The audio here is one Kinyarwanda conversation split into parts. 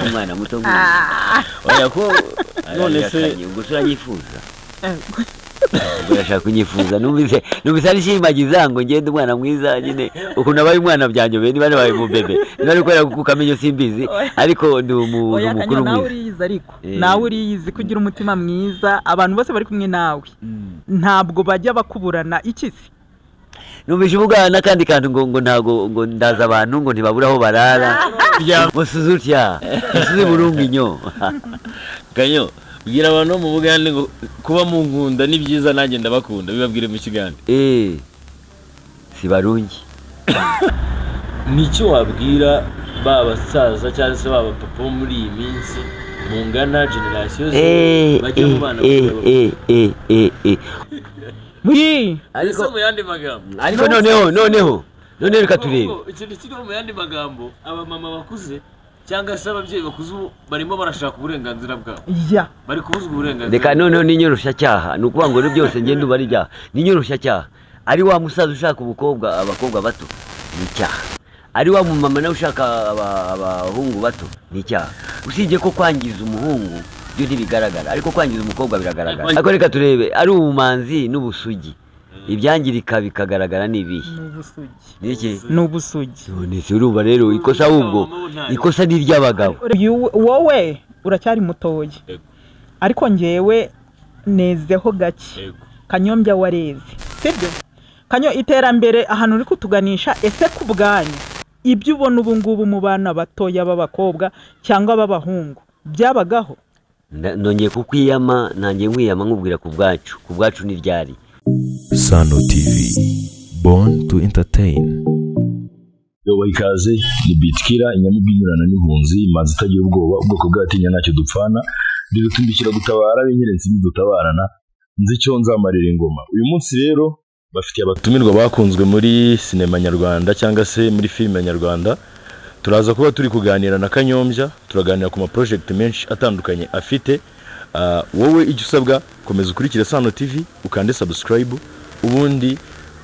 umwana muto oya ko none se gusura yifuza urashaka kunyifuza numvise ari shimagiza ngo ngende umwana mwiza nyine ukuntu abaye umwana byanyobeye niba nabaye mu bebe niba ariko yakukamenyo simbizi ariko ndi umuntu mukuru nawe uriyizi ariko nawe uriyizi kugira umutima mwiza abantu bose bari kumwe nawe ntabwo bajya bakuburana ikisi numvise uvuga n'akandi kantu ngo ntago ngo ndaza abantu ngo ntibabura aho barara musuzutya musuzi burunginyo kanyo bwira abantu mu Bugande ngo kuba mu nkunda ni byiza nanjye ndabakunda bibabwire mu Kigande si barungi nicyo wabwira babasaza cyangwa se baba papa muri iyi minsi mungana generation bajya mu bana ariko mu yandi magambo ariko noneho reka turebe ikintu kiri mu yandi magambo aba mama bakuze cyangwa se ababyeyi bakuze barimo barashaka uburenganzira bwabo bari kubuzwa uburenganzira reka noneho n'inyorosha cyaha ni ukuvuga ngo byose ngende ubari byaha n'inyorosha cyaha ari wa musaza ushaka abakobwa bato ni icyaha ari wa mumama nawe ushaka abahungu bato ni icyaha usibye ko kwangiza umuhungu byo ntibigaragara ariko kwangiza umukobwa biragaragara ariko reka turebe ari ubumanzi n'ubusugi ibyangirika bikagaragara nibihe ni ubusugi none se urumva rero ikosa ahubwo ikosa ni iry'abagabo wowe uracyari mutoya ariko ngewe nezeho gake kanyombya wareze sibyo kanyo iterambere ahantu uri kutuganisha ese ku bwanyu ibyo ubona ubu ngubu mu bana batoya b'abakobwa cyangwa b'abahungu byabagaho nongeye kukwiyama nanjye nkwiyama nkubwira ku bwacu ni ryari Sano TV, born to entertain. Yoba ikaze ni Bitkira inyamubwinyurana n'impunzi imanzi itagira ubwoko bwatinya ntacyo dupfana ndirutumbikira gutabara binyerenzi dutabarana nzi cyo nzamarira ingoma. Uyu munsi rero bafitiye abatumirwa bakunzwe muri sinema nyarwanda cyangwa se muri filime nyarwanda. Turaza kuba turi kuganira na Kanyombya, turaganira ku ma project menshi atandukanye afite. Wowe icyo usabwa komeza ukurikire Sano TV ukande subscribe ubundi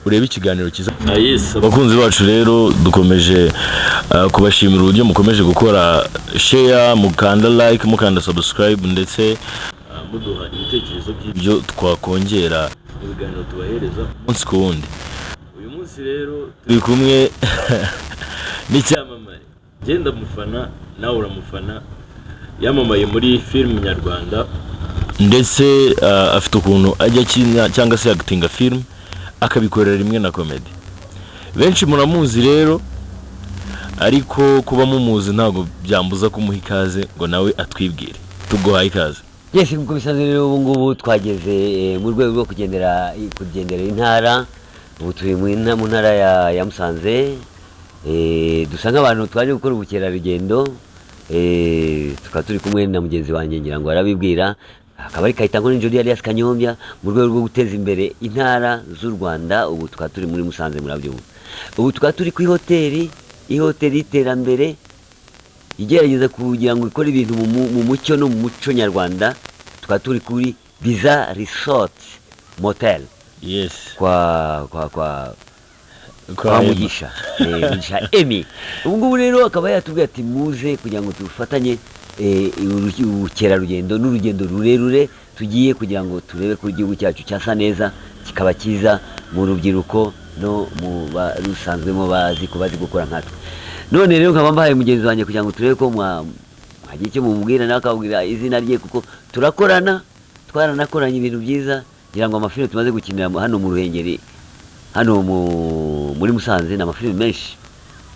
urebe ikiganiro kiza. Yes, abakunzi bacu rero dukomeje kubashimira uburyo mukomeje gukora share, mukanda like, mukanda subscribe ndetse muduha ibitekerezo by'ibyo twakongera mu biganiro tubahereza umunsi ku wundi. Uyu munsi rero turi kumwe n'icyamamare genda mufana nawe uramufana yamamaye muri film nyarwanda ndetse afite ukuntu ajya akina cyangwa se acting film akabikorera rimwe na comedy. Benshi muramuzi rero ariko kuba mumuzi ntago byambuza kumuha ikaze ngo nawe atwibwire. Tuguhaye ikaze. Yes, nkuko bisanzwe rero ubu ngubu twageze mu rwego rwo kugendera intara. Ubu turi mu ntara ya Musanze. Dusanga abantu twaje gukora ubukerarugendo. Tukaba turi kumwe na mugenzi wanjye ngira ngo arabibwira akaba ari Kayitango n'Injori Alias Kanyombya mu rwego rwo guteza imbere intara z'u Rwanda. Ubu tukaba turi muri Musanze murabyumva. Ubu tukaba turi ku ihoteli iterambere igerageza kugira ngo ikore ibintu mu mucyo no mu muco nyarwanda. Tukaba turi kuri Visa Resort Motel. Yes. Kwa Mugisha Emi. Ubu ngubu rero akaba yatubwiye ati muze kugira ngo tufatanye ubukerarugendo n'urugendo rurerure tugiye kugira ngo turebe ko igihugu cyacu cyasa neza kikaba cyiza mu rubyiruko no mu barusanzwemo bazi gukora nkatwe. None rero nkaba mbahaye mugenzi wanjye kugira ngo turebe ko mwagiye icyo mumubwira nawe akabwira izina rye kuko twaranakoranye ibintu byiza ngira ngo amafilime tumaze gukinira hano mu Ruhengeri hano muri Musanze na amafilime menshi.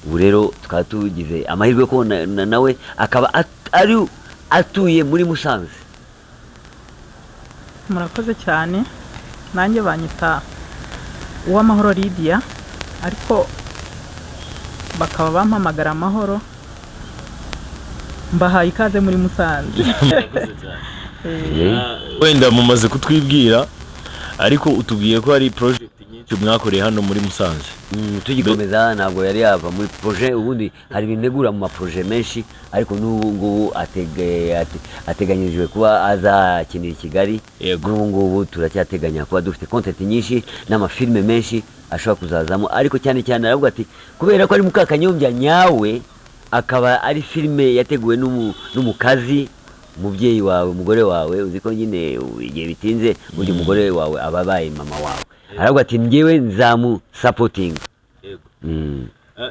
Ubu rero tukaba tugize amahirwe ko nawe akaba ari atuye muri Musanze. Murakoze cyane nanjye banyita Uwamahoro Lydia ariko bakaba bampamagara Amahoro. Mbahaye ikaze muri Musanze. Wenda mumaze kutwibwira ariko utubwiye ko ari project nyinshi mwakoreye hano muri Musanze. Tugikomeza ntabwo yari yava muri projet ubundi hari binegura mu projet menshi ariko n'ubu ngubu ateganyijwe kuba azakinira i Kigali. N'ubu ngubu turacyateganya kuba dufite content nyinshi n'amafilme menshi ashobora kuzazamo ariko cyane aravuga ati kubera ko ari Mukakanyombya nyawe akaba ari filime yateguwe n'umukazi umubyeyi wawe umugore wawe uzi ko nyine igihe bitinze buri mugore wawe aba abaye mama wawe aravuga ati njyewe nzamusapotinga.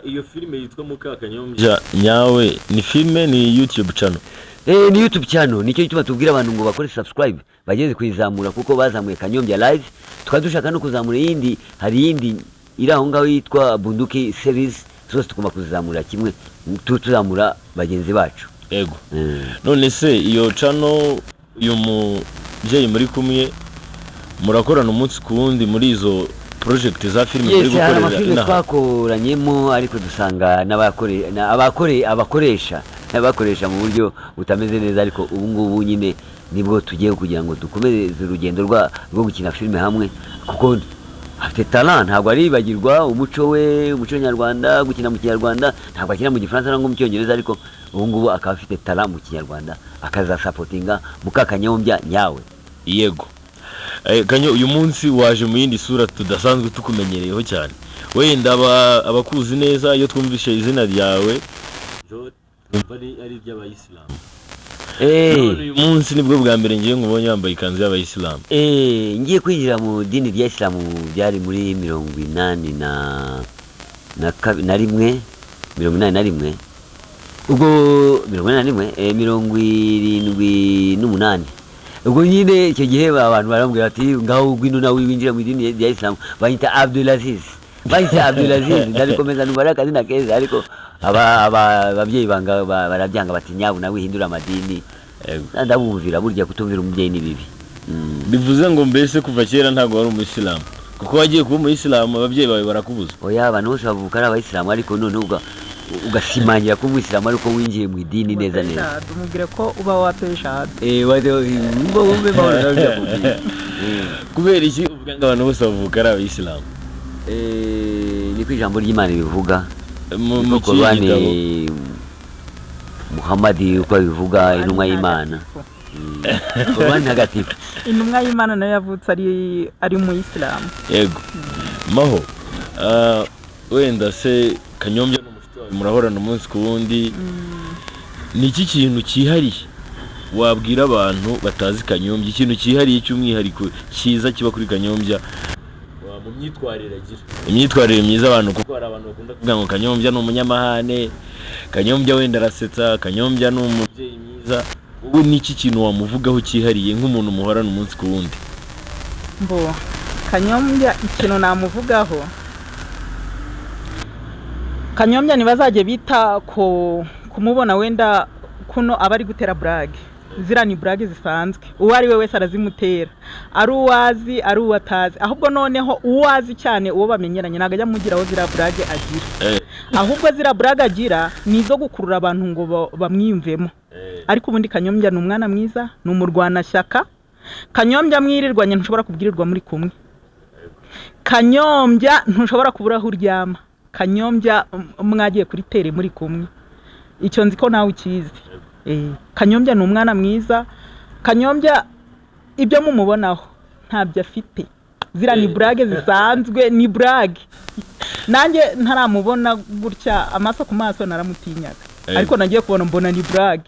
iyo filime yitwa Mukakanyombya nyawe ni filime ni YouTube channel? Ni YouTube channel, nicyo gituma tubwira abantu ngo bakore subscribe bageze kuyizamura kuko bazamuye Kanyombya live, tukadushaka no kuzamura yindi, hari yindi iri aho ngaho yitwa Bunduki series, zose tugomba kuzamura kimwe tuzamura bagenzi bacu. Yego. None se iyo channel uyu mubyeyi muri kumwe murakorana umunsi ku wundi muri izo project za filime muri gukorera inaha? Yes, twakoranyemo ariko dusanga abakoresha mu buryo butameze neza, ariko ubu ngubu nyine nibwo tugiye kugira ngo dukomeze urugendo rwo gukina filime hamwe, kuko afite talent, ntabwo aribagirwa umuco we, umuco nyarwanda, gukina mu kinyarwanda, ntabwo akina mu gifaransa no mu cyongereza, ariko ubu ngubu akaba afite talent mu kinyarwanda, akaza supportinga Mukakanyombya nyawe. Yego. Kanyo, uyu munsi waje mu yindi sura tudasanzwe tukumenyereyeho cyane, wenda abakuzi neza iyo twumvishe izina ryawe twumva ari iry'abayisilamu. Uyu munsi nibwo bwa mbere ngiye nkubonye wambaye ikanzu y'abayisilamu. Ngiye kwinjira mu dini rya Islam byari muri 81 ubwo 78 ubwo nyine icyo gihe abantu barambwira ati ngaho gwino nawe winjira mu dini rya Islam, banyita Abdulaziz ndarikomeza numara akazina keza, ariko ababyeyi banga barabyanga bati nyabu nawe hindura amadini. Ndabumvira burya kutumvira umubyeyi ni bibi. Bivuze ngo mbese kuva kera ntago wari umuyisilamu, kuko wagiye kuba umuyisilamu ababyeyi bawe barakubuza? Oya, abantu bose bavuka ari abayisilamu, ariko none ugasimangira ko umuyisilamu ariko winjiye mu idini neza neza. Dumubwire ko uba watesha. Kubera iki uvuga ngo abantu bose bavuka ari abayisilamu? Ni ku ijambo ry'Imana bivuga mu gitabo Muhammad uko bivuga, intumwa y'Imana. Qur'an ntagatifu. Intumwa y'Imana nayo yavutse ari mu Islam. Yego. Maho, wenda se Kanyombya n'umufite wawe murahorana umunsi ku wundi, ni iki kintu cyihariye wabwira abantu batazi Kanyombya, ikintu cyihariye cy'umwihariko cyiza kiba kuri Kanyombya mu myitwarire agira? Imyitwarire myiza abantu, kuko hari abantu bakunda kuvuga ngo Kanyombya ni umunyamahane, Kanyombya wenda arasetsa, Kanyombya ni umubyeyi mwiza. Wowe ni iki kintu wamuvugaho cyihariye nk'umuntu muhorana umunsi ku wundi? Kanyombya ikintu namuvugaho, Kanyombya ntibazajye bita kumubona wenda kuno aba ari gutera brage. Zira ni brage zisanzwe, uwo ari we wese arazimutera, ari uwazi ari uwatazi, ahubwo noneho uwazi cyane uwo bamenyeranye ntago ajya mugiraho zira brage agira. Ahubwo zira brage agira nizo gukurura abantu ngo bamwiyumvemo. Ariko ubundi Kanyombya ni umwana mwiza, ni umurwanashyaka. Kanyombya mwirirwanye ntushobora kubwirirwa muri kumwe. Kanyombya ntushobora kubura aho uryama. Kanyombya mwagiye kuri tere muri kumwe, icyo nzi ko nawe ukizi. Kanyombya ni umwana mwiza. Kanyombya ibyo mumubonaho ntabyo afite, zira ni brage zisanzwe, ni brage. Nanjye ntaramubona gutya amaso ku maso naramutinyaga, ariko nagiye kubona mbona ni brage,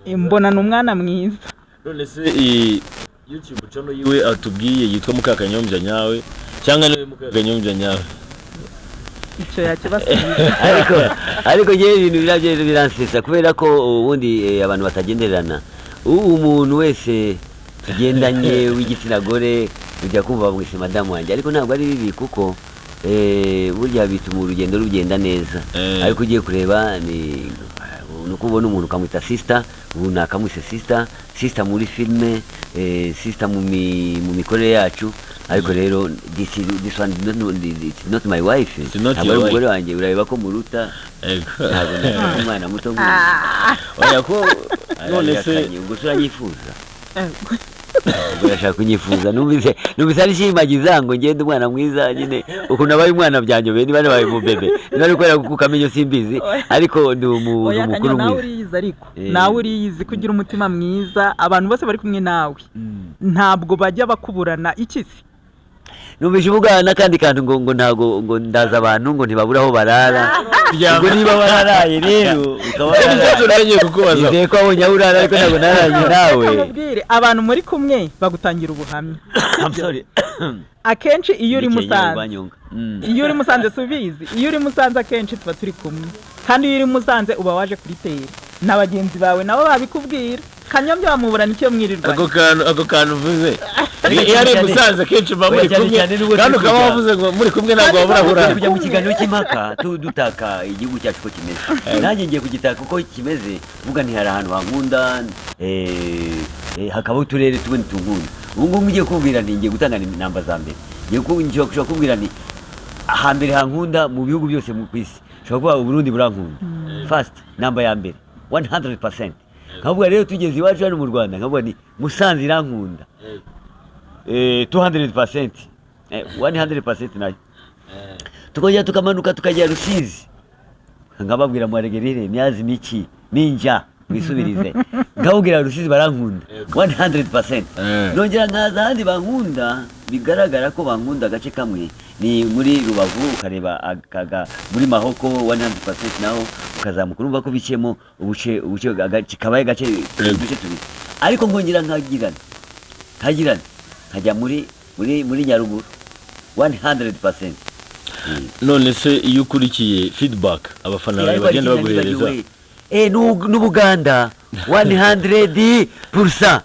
mbona ni umwana mwiza. None se YouTube channel yiwe atubwiye yitwa Mukakanyombya nyawe cyangwa niwe Mukakanyombya nyawe? Icyo yakibasubiza. Ariko ngiye ibintu biransesa kubera ko ubundi abantu batagenderana. Umuntu wese tugendanye w'igitsina gore ujya kumva bamwise madamu wanjye, ariko ntabwo ari bibi kuko burya bituma urugendo rugenda neza. Ariko ugiye kureba ni ukubona umuntu ukamwita sister, ubu nakamwise sister muri filime, sister mu mikorere yacu. Ariko rero this one it's not my wife. Ntabwo umugore wanjye, urareba ko muruta. Ntabwo umwana muto oya ko none se gusura yifuza. Urashaka kunyifuza, numvise ari shimagiza ngo ngende umwana mwiza nyine ukuntu abaye umwana byanyobeye, niba nabaye mu bebe niba ariko kukamenyo simbizi, ariko ndi umuntu mukuru mwiza. Nawe uriyizi, ariko nawe uriyizi kugira umutima mwiza. Abantu bose bari kumwe nawe ntabwo bajya bakuburana iki se? numvise uvuga n'akandi kantu ngo ntago ngo ndaza abantu ngo ntibabura aho barara ngo niba wararaye rero ukaba ngiye kukubaza nizeye ko abonye aho urara ariko ntabwo naranye nawe abantu muri kumwe bagutangira ubuhamya I'm sorry akenshi iyo uri Musanze subizi iyo uri Musanze akenshi tuba turi kumwe kandi iyo uri Musanze uba waje kuri teri n'abagenzi bawe nabo babikubwira Kanyombya bamuburana icyo mwirirwa ako kantu uvuze iyo ari Musanze akenshi ba muri kumwe kandi ukaba wavuze ngo muri kumwe ntabwo wabura kujya mu kiganiro cy'impaka dutaka igihugu cyacu ko kimeze nanjye ngiye kugitaka uko kimeze vuga ni hari ahantu hankunda hakabaho uturere tumwe tunkunda ubu ngubu ngiye kubwira ngiye gutanga inamba za mbere ngiye kubwira ni ahambere hankunda mu bihugu byose ku isi ushobora kuba Burundi burankunda first namba ya mbere 100%. Nkavuga rero tugeze iwacu hano mu Rwanda nkavuga ni Musanze irankunda 200%, 100% nayo tukongera tukamanuka tukajya Rusizi nkababwira mwaregerere myazi miki ninja mwisubirize nkabwira Rusizi barankunda 100%. Nongera nkaza handi bankunda bigaragara ko bankunda agace kamwe ni muri Rubavu ukareba akaga muri Mahoko 100% naho ukazamuka urumva ko bicemo ubuce agace kabaye gace duce tubiri ariko nkongera nkagirana nkajya muri Nyaruguru 100%. None se iyo ukurikiye feedback abafana bawe bagenda baguhereza n'Ubuganda 100%.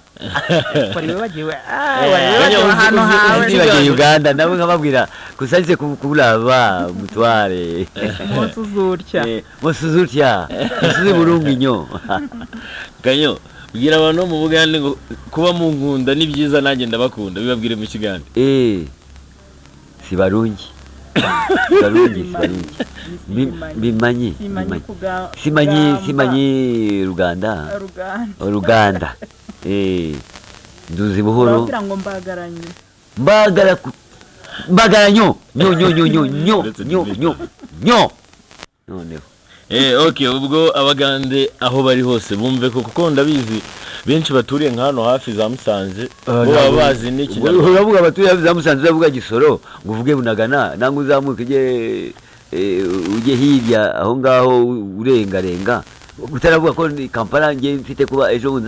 Bagiye Uganda nabo nkababwira kusarize kuraba mutware Mosuzurya musuze burungi nyo Kanyo bwira abantu mu Bugande ngo kuba mu nkunda ni byiza nanjye ndabakunda bibabwire mu Kigande sibarungi simanyi Ruganda nduzi buhoro mbagaranyo nyo noneho okay ubwo Abagande aho bari hose bumve ko kuko ndabizi benshi baturiye nka hano hafi za Musanze bo baba bazi n'iki uravuga baturiye za Musanze uravuga Gisoro ngo uvuge Bunagana nangu uzamuke ujye hirya aho ngaho urengarenga utaravuga ko Kampala ngiye mfite kuba ejo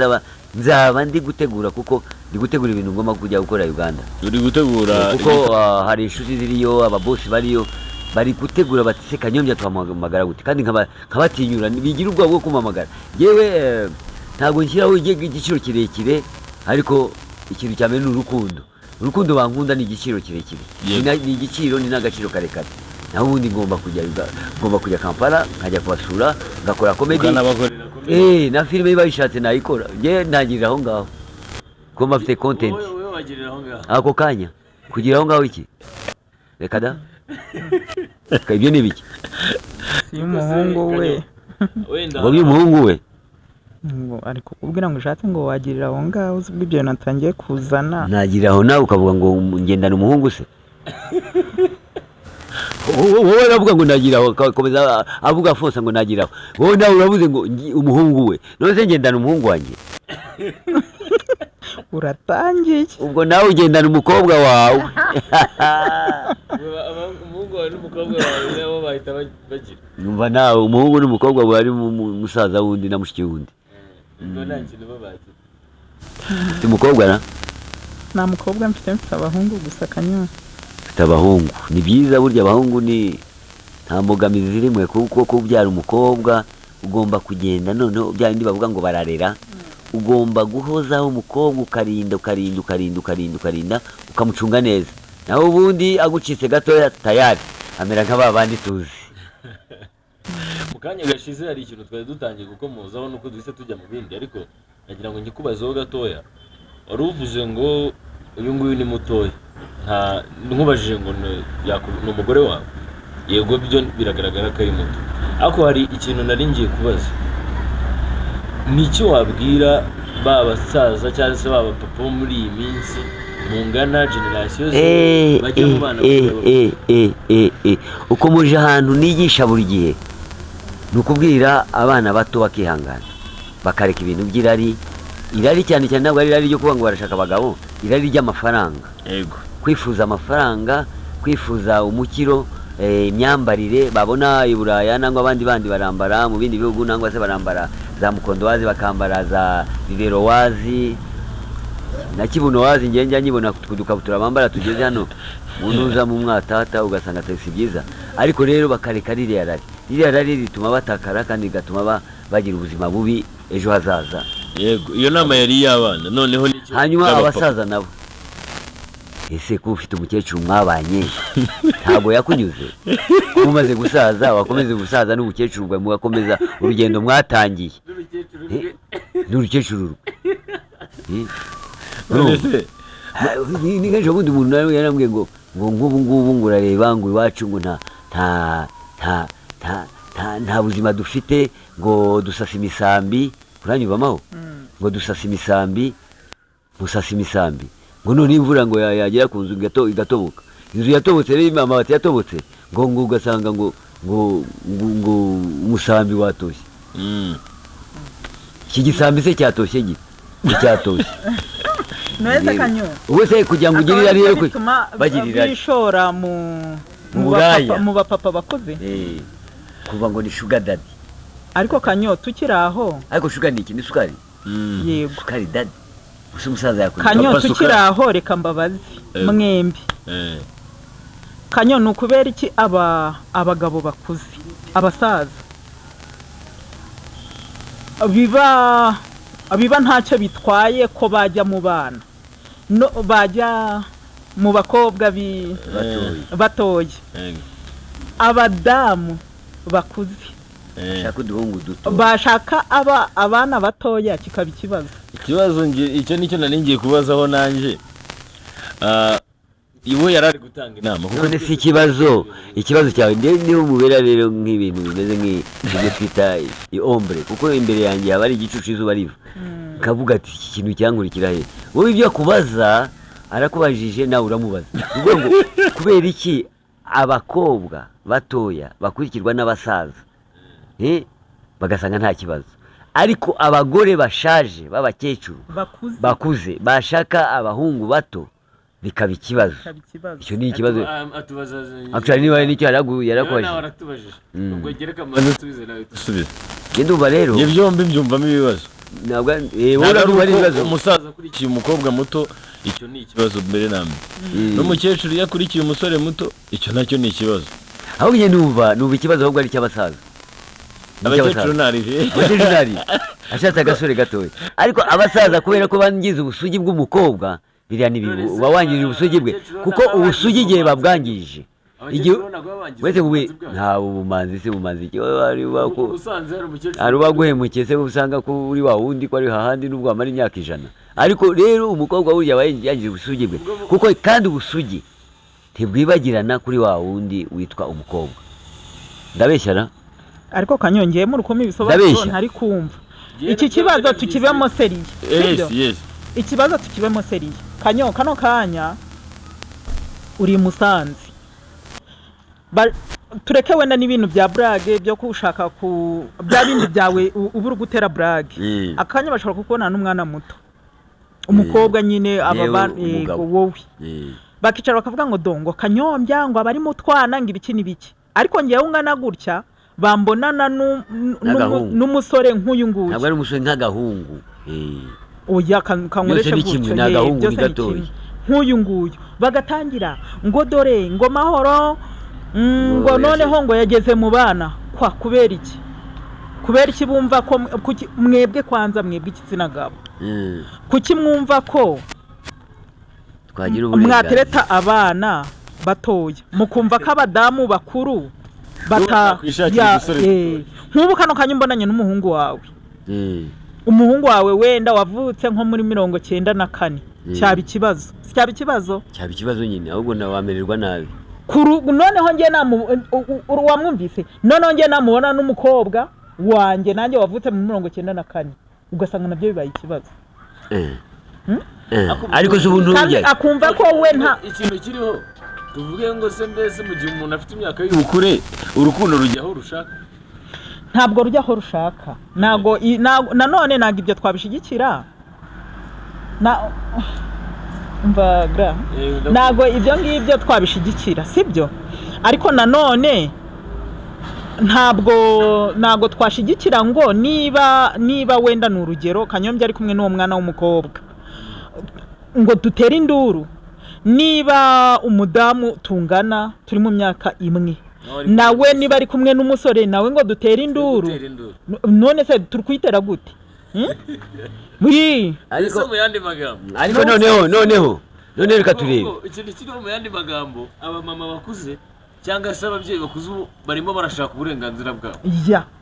nzaba ndi gutegura kuko ndi gutegura ibintu ngoma kujya gukora Uganda uri gutegura kuko hari inshuti ziriyo ababosi bariyo bari gutegura batse Kanyombya twamagara gute kandi nkabatinyura bigira ubwo bwo kumamagara yewe ntago nshyiraho igiciro kirekire ariko ikintu cyame ni urukundo bankunda ni igiciro kirekire ni igiciro ni n'agaciro karekare naho ubundi ngomba kujya Kampala nkajya kubasura ngakora comedy na filime bayishatse nayikora nge ntagirira aho ngaho ko mafite content ako kanya kugira aho ngaho iki reka da ibyo ni biki umuhungu we umuhungu we ngo ariko kubwira ngo ushatse ngo wagirira aho ngaho uzubwo ibyo natangiye kuzana nagirira aho nawe ukavuga ngo ngendana umuhungu se wowe uravuga ngo nagiraho komeza avuga Fonsa ngo nagiraho wowe nawe uravuze ngo umuhungu we none ngendana umuhungu wanjye uratangiye ubwo nawe ugendana umukobwa wawe umuhungu wawe n'umukobwa wawe nabo bahita bagira numva nawe umuhungu n'umukobwa bari musaza wundi na mushiki wundi nta kintu babagira ufite umukobwa na nta mukobwa mfite abahungu gusa Kanyombya mfite abahungu ni byiza burya abahungu ni nta mbogamizi zirimo kuko kubyara umukobwa ugomba kugenda noneho bya bindi bavuga ngo bararera ugomba guhozaho umukobwa ukarinda ukamucunga neza naho ubundi agucitse gatoya tayari amera nk'abandi tuzi mu kanya gashize hari ikintu twari dutangiye gukomozaho nuko duhise tujya mu bindi ariko nagira ngo ngikubazeho gatoya wari uvuze ngo uyu nguyu ni mutoya nkubajije ngo ni umugore wawe yego byo biragaragara ko ari muto ariko hari ikintu nari ngiye kubaza ni icyo wabwira ba basaza cyangwa se ba papa bo muri iyi minsi mungana generasiyo bajya mu bana uko muje ahantu nigisha buri gihe ni ukubwira abana bato bakihangana bakareka ibintu by'irari cyane cyane ntabwo ari irari ryo kuvuga ngo barashaka abagabo irari ry'amafaranga, yego, kwifuza amafaranga, kwifuza umukiro, imyambarire babona i Buraya nangwa abandi bandi barambara mu bindi bihugu, nangwa se barambara za mukondowazi bakambara za riverowazi na kibunowazi. Njye nyibona kudukabutura bambara tugeze hano munuza mu mwatata ugasanga taxi byiza, ariko rero bakareka ririya rari rituma batakara kandi gatuma bagira ubuzima bubi ejo hazaza. yego, iyo nama yari y'abana. Noneho hanyuma abasaza nabo, ese ko ufite umukecuru mwabanye ntabwo yakunyuze, umaze gusaza wakomeze gusaza n'umukecuru bwa mugakomeza urugendo mwatangiye n'urukecuru ni kenshi ubundi umuntu nawe yarambwiye ngo ngubu ngurareba ngo iwacu ngo nta buzima dufite, ngo dusasa imisambi, uranyumvamaho, ngo dusasa imisambi, musasa imisambi, ngo none imvura ngo yagera ku nzu igatoboka, inzu yatobotse rero amabati yatobotse, ngo ugasanga ngo umusambi watoshye. Iki gisambi se cyatoshye gite? Cyatoshye. Neza kanyo. Ubuse kugira ngo ugirira rero bagirira bishora mu bapapa bakoze. Kuva ngo ni sugar daddy. Ariko kanyo tukiraho. Ariko sugar ni iki? Ni sukari. Yego. Sukari daddy. Usa umusaza yakunda. Kanyo tukiraho reka mbabazi mwembi. Kanyo nukubera iki abagabo bakuze, abasaza biba ntacyo bitwaye ko bajya mu bana, no bajya mu bakobwa batoye, abadamu bakuze bashaka uduhungu duto, bashaka abana batoya, kikaba ikibazo. Icyo nicyo naningiye kubazaho nanje. Iwo yarari gutanga inama kuko ni ikibazo cyawe niba umubera rero nk'ibintu bimeze nk'ibyo twita ombre, kuko imbere yanjye haba ari igicucu izuba riva, kavuga ati iki kintu cyankurikira he, wowe ibyo akubaza arakubajije nawe uramubaza, ngo kubera iki abakobwa batoya bakurikirwa n'abasaza bagasanga nta kibazo, ariko abagore bashaje b'abakecuru bakuze bashaka abahungu bato bikaba ikibazo. Icyo ni ikibazo. Actually niba ari nicyo yarakwaje. Ubwo gereka maze tubize nawe tusubize. Ndumva rero ibyo mbyumvamo ibibazo. Ntabwo ari ibibazo. Umusaza akurikiye umukobwa muto, icyo ni ikibazo mbere namwe. N'umukecuru yakurikiye umusore muto, icyo nacyo ni ikibazo. Ahubwo njye numva ikibazo ahubwo ari cy'abasaza. Abakecuru nari. Ashatse agasore gatoya. Ariko abasaza kubera ko bangize ubusugi bw'umukobwa, biriya ni uba wangije ubusugi bwe, kuko ubusugi igihe babwangije wese we nta bumanzi se bumanzi ari baguhemukiye se usanga ko uri wa wundi ko ari hahandi n'ubwo wamara imyaka 100. Ariko rero umukobwa burya aba yangije ubusugi bwe, kuko kandi ubusugi ntibwibagirana kuri wa wundi witwa umukobwa. Ndabeshyara ariko kanyongeye mu rukoma ibisobanuro ntari kumva. Iki kibazo tukibemo seriye. Yes. Ikibazo tukibemo seriye. Kano kanya uri Musanze, tureke wenda n'ibintu bya brage byo kushaka bya bindi byawe ubura gutera brage. Akanya bashobora kukubona n'umwana muto, umukobwa nyine wowe bakicara bakavuga ngo dongo kanyombya ngo abari mu twana ngo ibiki n'ibiki, ariko ngewe ungana gutya bambonana n'umusore nk'uyu nguyu. Ntabwo ari umusore nk'agahungu. Oya kankoresha gutyo nk'uyu nguyu bagatangira ngo dore ngo mahoro ngo noneho ngo yageze mu bana kwa kubera iki bumva ko mwebwe kwanza mwebwe igitsina gabo kuki mwumva ko mwatereta abana batoya mukumva ko abadamu bakuru nk'ubu kano kanya mbonanye n'umuhungu wawe, umuhungu wawe wenda wavutse nko muri 94, cyaba ikibazo cyaba ikibazo nyine, ahubwo nawamererwa nabi. Noneho ngiye wamwumvise, noneho ngiye namubona n'umukobwa wanjye nanjye wavutse muri 94, ugasanga nabyo bibaye ikibazo. Ariko se ubuntu burya akumva ko we nta ikintu kiriho, tuvuge ngo se mbese mu gihe umuntu afite imyaka y'ubukure urukundo rujyaho rushaka, ntabwo rujyaho rushaka, nanone ntabwo ibyo twabishigikira. mvaga ntago ibyo ngibyo twabishigikira sibyo, ariko nanone ntabwo twashigikira ngo niba wenda ni urugero Kanyombya ari kumwe n'uwo mwana w'umukobwa ngo dutere induru, niba umudamu tungana turi mu myaka imwe nawe niba ari kumwe n'umusore nawe ngo dutere induru, none se turi kuyitera gute? ariko mu yandi magambo, ariko noneho reka turebe ikintu kiri mu yandi magambo, abamama bakuze cyangwa se ababyeyi bakuze barimo barashaka uburenganzira bwabo,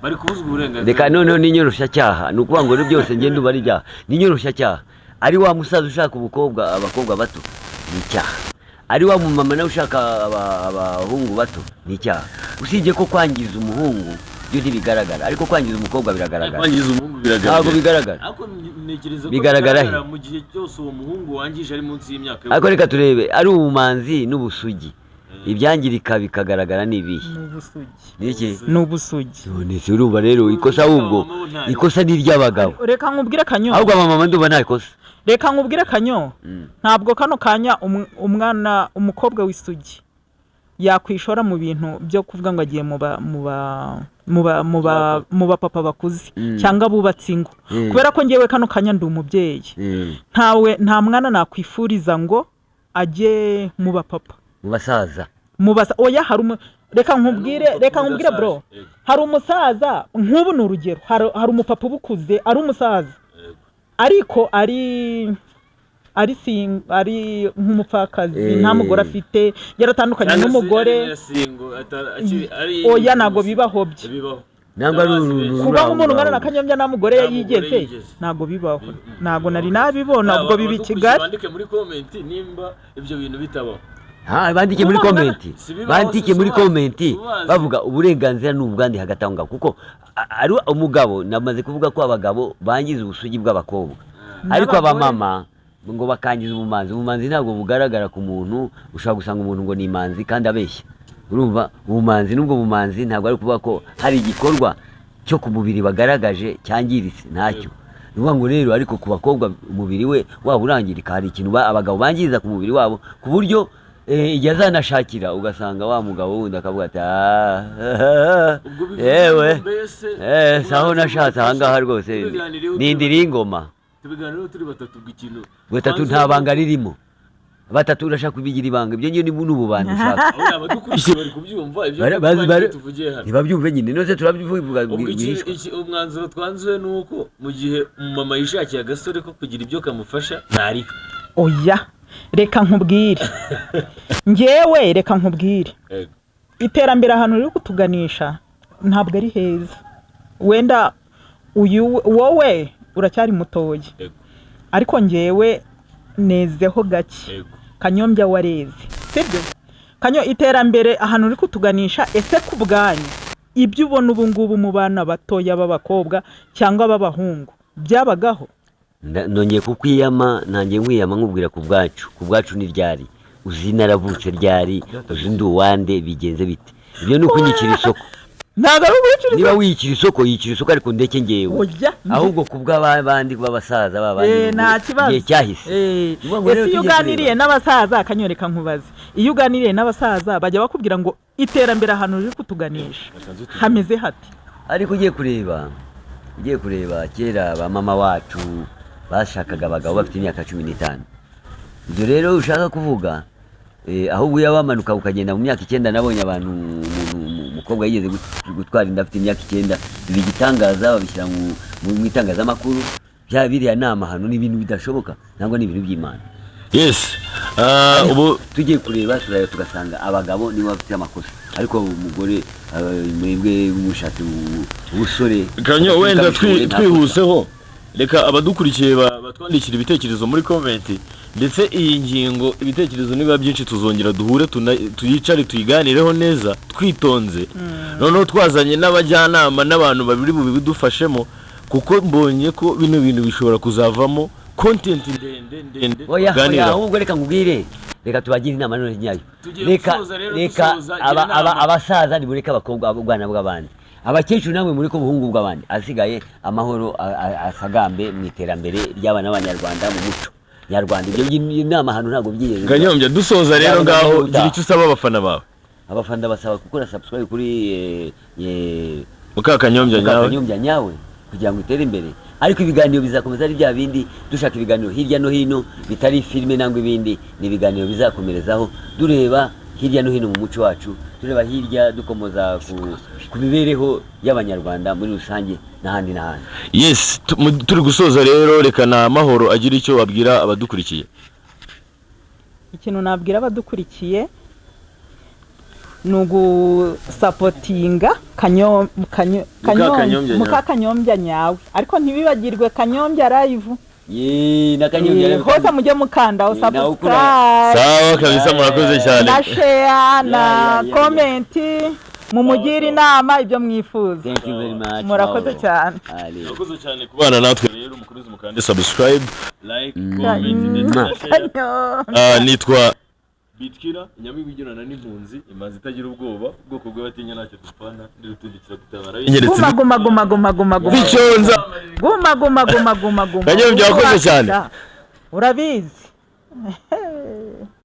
bari kubuzwa uburenganzira. Reka noneho n'inyoroshyacyaha ni ukuvuga ngo byose ngende uba ari ibyaha, n'inyoroshyacyaha ari wa musaza ushaka abakobwa bato ni icyaha, ari wa mumama nawe ushaka abahungu bato ni icyaha. Usibye ko kwangiza umuhungu byo ntibigaragara, ariko kwangiza umukobwa biragaragara. Kwangiza umuhungu biragaragara, ntabwo bigaragara, ariko ntekereza ko bigaragara mu gihe cyose uwo muhungu wangije ari munsi y'imyaka. Ariko reka turebe ari ubumanzi n'ubusugi, ibyangirika bikagaragara n'ibihe ni ubusugi. None se urumva rero ikosa ahubwo ikosa ni iry'abagabo. Reka nkubwire Kanyo, ahubwo abamama ndumva nta ikosa. Reka nkubwire Kanyo, ntabwo kano kanya umukobwa w'isugi yakwishora mu bintu byo kuvuga ngo agiye mu bapapa bakuze cyangwa bubatse ingo, kubera ko ngewe kano kanya ndi umubyeyi, nta mwana nakwifuriza ngo ajye mu bapapa, mu basaza, oya reka nkubwire bro, hari umusaza nk'ubu ni urugero, hari umupapa ubukuze ari umusaza ariko ari nk'umupfakazi, nta mugore afite, yaratandukanye n'umugore. Oya ntago bibaho bye, kuba nk'umuntu ungana na Kanyombya nta mugore yigeze, ntago bibaho, ntago nari nabibona. Ubwo bibi Kigali, bandike muri comment nimba ibyo bintu bitabaho. Bandike muri komenti bavuga uburenganzira n'ubwandi hagati aho ngaho, kuko ari umugabo namaze kuvuga ko abagabo bangiza ubusugi bw'abakobwa, ariko abamama ngo bakangiza ubumanzi ntabwo bugaragara ku muntu. Ushobora gusanga umuntu ngo ni imanzi kandi abeshya. Urumva ubumanzi n'ubwo bumanzi ntabwo ari kuvuga ko hari igikorwa cyo ku mubiri bagaragaje cyangiritse, ntacyo. Ni ukuvuga ngo rero ariko ku bakobwa umubiri we waba urangirika, hari ikintu abagabo bangiza ku mubiri wabo ku buryo igihe azanashakira ugasanga wa mugabo wundi akavuga ati yewe saho nashatse ahangaha rwose nindira ingoma. Tubiganiro turi batatu bw'ikintu, batatu nta banga ririmo, batatu urashaka kubigira ibanga, ibyo ngiye n'ububandi ushaka. Abadukurikiye bari kubyumva ibyo tuvugiye hano, ntibabyumve nyine, nose turabivuga. Umwanzuro twanzuye ni uko mu gihe umumama yishakiye agasore ko kugira ibyo kamufasha ntarika. Oya reka nkubwire ngewe, reka nkubwire iterambere ahantu riri kutuganisha ntabwo ari heza. Wenda wowe uracyari mutoya, ariko ngewe nezeho gake. Kanyombya wareze sibyo? Kanyo iterambere ahantu riri kutuganisha, ese ku bwanyu ibyo ubona ubu ngubu mu bana batoya b'abakobwa cyangwa b'abahungu byabagaho? Nongeye kukwiyama, nanjye nkwiyama nkubwira ku bwacu ni ryari, uzi naravutse ryari, uzi ndi uwande, bigenze bite? Ibyo ni ukunyikira isoko. Niba wiyikira isoko ariko ndeke ngewe, ahubwo ku bw'abandi b'abasaza babandi igihe cyahise. Ese iyo uganiriye n'abasaza, Kanyoreka nkubaze, iyo uganiriye n'abasaza bajya bakubwira ngo iterambere ahantu riri kutuganisha hameze hati? Ariko ugiye kureba kera ba mama wacu bashakaga abagabo bafite imyaka 15. Ibyo rero ushaka kuvuga ahubwo yabamanuka ukagenda mu myaka 9, nabonye abantu umukobwa yigeze gutwara inda afite imyaka 9, bigitangaza babishyira mu itangazamakuru. Bya biriya nama hano ni ibintu bidashoboka, ntabwo ni ibintu by'Imana. Yes, ubu tugiye kureba tugasanga abagabo nibo bafite amakosa, ariko umugore mwebwe mushatse ubusore. Kanyo wenda twihuseho, reka abadukurikiye batwandikira ibitekerezo muri comment, ndetse iyi ngingo ibitekerezo niba byinshi tuzongera duhure tuyicare tuyiganireho neza twitonze, noneho twazanye n'abajyanama n'abantu babiri bibidufashemo, kuko mbonye ko bino bintu bishobora kuzavamo content ndende. Oya ahubwo reka nkubwire, reka tubagire inama none nyayo. Reka abasaza ni bureka abakobwa abana bw'abandi, abakecuru namwe muri ko buhungu bw'abandi, asigaye amahoro asagambe mu iterambere ry'abana b'Abanyarwanda mu muco. nyarwanda. Ibyo inama hano ntabwo byigeze. Kanyombya dusoza rero ngaho gira icyo usaba abafana bawe. Abafana basaba gukora subscribe kuri Kanyombya nyawe kugira ngo itere imbere. Ariko ibiganiro bizakomeza ari bya bindi, dushaka ibiganiro hirya no hino bitari filime nangwa ibindi, ni ibiganiro bizakomerezaho dureba hirya no hino mu muco wacu, tureba hirya dukomoza ku mibereho y'abanyarwanda muri rusange n'ahandi n'ahandi. Yes, turi gusoza rero, reka na Mahoro agira icyo wabwira abadukurikiye. Ikintu nabwira abadukurikiye ni ugusapotinga Kanyombya nyawe, ariko ntibibagirwe Kanyombya live. Na Kanyombya hose mujye mukanda o subscribe. Sawa kabisa, murakoze cyane. Na share na comment, mumugire inama ibyo mwifuza. Thank you very much. Murakoze cyane. Murakoze cyane kubana natwe rero, mukuruzi mukande subscribe, like, comment ndetse na share. Nitwa Bitkira, inyamibigirana n'impunzi, imanzi itagira ubwoba, ubwoko bw'abatinya ntacyo dupfana, nditundikira gutabara. Guma. Bicyonza. Guma. Kanyombya wakoze cyane. Urabizi.